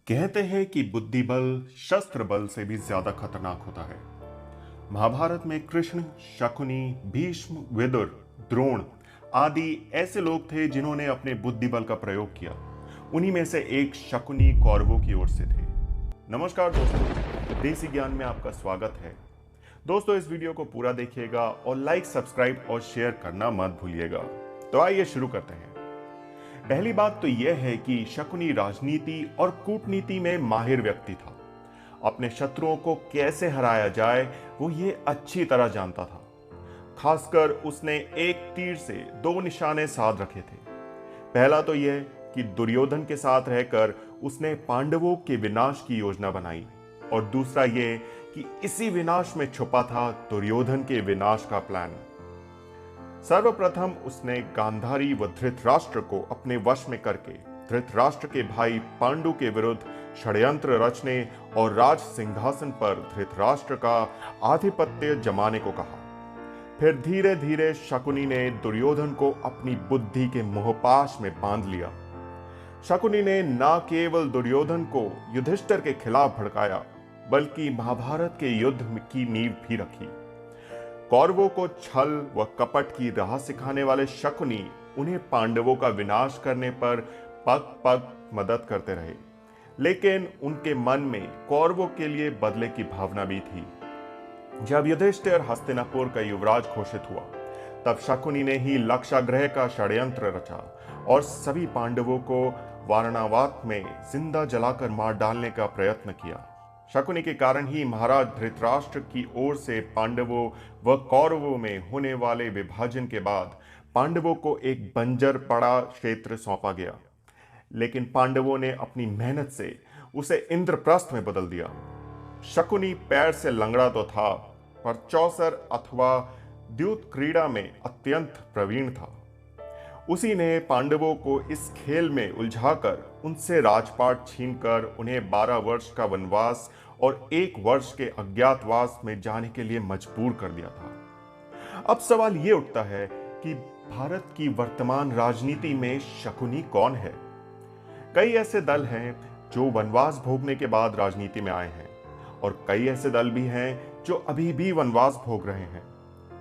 कहते हैं कि बुद्धि बल शस्त्र बल से भी ज्यादा खतरनाक होता है। महाभारत में कृष्ण, शकुनी, भीष्म, विदुर, द्रोण आदि ऐसे लोग थे जिन्होंने अपने बुद्धि बल का प्रयोग किया। उन्हीं में से एक शकुनी कौरवों की ओर से थे। नमस्कार दोस्तों, देसी ज्ञान में आपका स्वागत है। दोस्तों, इस वीडियो को पूरा देखिएगा और लाइक, सब्सक्राइब और शेयर करना मत भूलिएगा। तो आइए शुरू करते हैं। पहली बात तो यह है कि शकुनी राजनीति और कूटनीति में माहिर व्यक्ति था। अपने शत्रुओं को कैसे हराया जाए वो ये अच्छी तरह जानता था। खासकर उसने एक तीर से दो निशाने साध रखे थे। पहला तो यह कि दुर्योधन के साथ रहकर उसने पांडवों के विनाश की योजना बनाई, और दूसरा यह कि इसी विनाश में छुपा था दुर्योधन के विनाश का प्लान। सर्वप्रथम उसने गांधारी व धृतराष्ट्र को अपने वश में करके धृतराष्ट्र के भाई पांडु के विरुद्ध षड्यंत्र रचने और राज सिंहासन पर धृतराष्ट्र का आधिपत्य जमाने को कहा। फिर धीरे धीरे शकुनी ने दुर्योधन को अपनी बुद्धि के मोहपाश में बांध लिया। शकुनी ने न केवल दुर्योधन को युधिष्ठिर के खिलाफ भड़काया, बल्कि महाभारत के युद्ध की नींव भी रखी। कौरवों को छल व कपट की राह सिखाने वाले शकुनी उन्हें पांडवों का विनाश करने पर पग पग मदद करते रहे, लेकिन उनके मन में कौरवों के लिए बदले की भावना भी थी। जब युधिष्ठिर हस्तिनापुर का युवराज घोषित हुआ, तब शकुनी ने ही लक्षाग्रह का षड्यंत्र रचा और सभी पांडवों को वारणावत में जिंदा जलाकर मार डालने का प्रयत्न किया। शकुनी के कारण ही महाराज धृतराष्ट्र की ओर से पांडवों व कौरवों में होने वाले विभाजन के बाद पांडवों को एक बंजर पड़ा क्षेत्र सौंपा गया, लेकिन पांडवों ने अपनी मेहनत से उसे इंद्रप्रस्थ में बदल दिया। शकुनी पैर से लंगड़ा तो था, पर चौसर अथवा द्यूत क्रीड़ा में अत्यंत प्रवीण था। उसी ने पांडवों को इस खेल में उलझाकर उनसे राजपाट छीनकर उन्हें 12 वर्ष का वनवास और 1 वर्ष के अज्ञातवास में जाने के लिए मजबूर कर दिया था। अब सवाल ये उठता है कि भारत की वर्तमान राजनीति में शकुनी कौन है? कई ऐसे दल हैं जो वनवास भोगने के बाद राजनीति में आए हैं, और कई ऐसे दल भी हैं जो अभी भी वनवास भोग रहे हैं।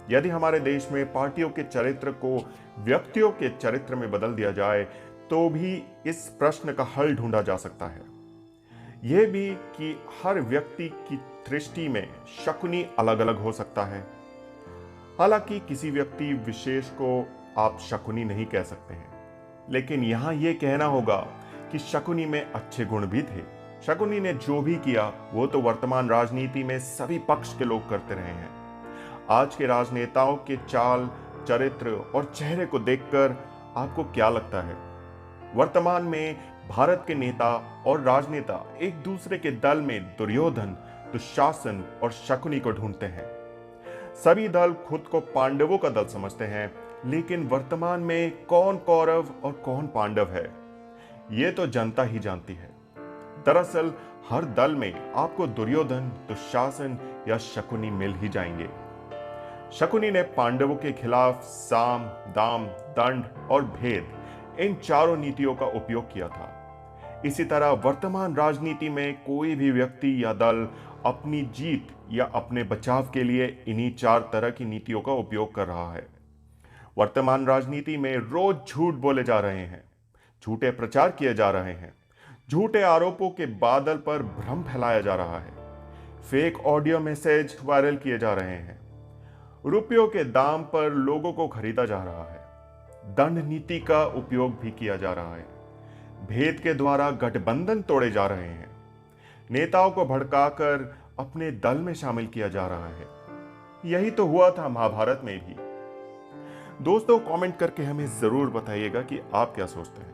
यदि हमारे देश में पार्टियों के चरित्र को व्यक्तियों के चरित्र में बदल दिया जाए, तो भी इस प्रश्न का हल ढूंढा जा सकता है। यह भी कि हर व्यक्ति की दृष्टि में शकुनी अलग अलग हो सकता है। हालांकि किसी व्यक्ति विशेष को आप शकुनी नहीं कह सकते हैं, लेकिन यहां यह कहना होगा कि शकुनी में अच्छे गुण भी थे। शकुनी ने जो भी किया वो तो वर्तमान राजनीति में सभी पक्ष के लोग करते रहे हैं। आज के राजनेताओं के चाल, चरित्र और चेहरे को देखकर आपको क्या लगता है? वर्तमान में भारत के नेता और राजनेता एक दूसरे के दल में दुर्योधन, दुशासन और शकुनी को ढूंढते हैं। सभी दल खुद को पांडवों का दल समझते हैं, लेकिन वर्तमान में कौन कौरव और कौन पांडव है, ये तो जनता ही जानती है। दरअसल हर दल में आपको दुर्योधन, दुशासन या शकुनी मिल ही जाएंगे। शकुनी ने पांडवों के खिलाफ साम, दाम, दंड और भेद, इन चारों नीतियों का उपयोग किया था। इसी तरह वर्तमान राजनीति में कोई भी व्यक्ति या दल अपनी जीत या अपने बचाव के लिए इन्हीं 4 तरह की नीतियों का उपयोग कर रहा है। वर्तमान राजनीति में रोज झूठ बोले जा रहे हैं, झूठे प्रचार किए जा रहे हैं, झूठे आरोपों के बादल पर भ्रम फैलाया जा रहा है, फेक ऑडियो मैसेज वायरल किए जा रहे हैं, रुपयों के दाम पर लोगों को खरीदा जा रहा है, दंड नीति का उपयोग भी किया जा रहा है, भेद के द्वारा गठबंधन तोड़े जा रहे हैं, नेताओं को भड़काकर अपने दल में शामिल किया जा रहा है। यही तो हुआ था महाभारत में भी। दोस्तों, कमेंट करके हमें जरूर बताइएगा कि आप क्या सोचते हैं।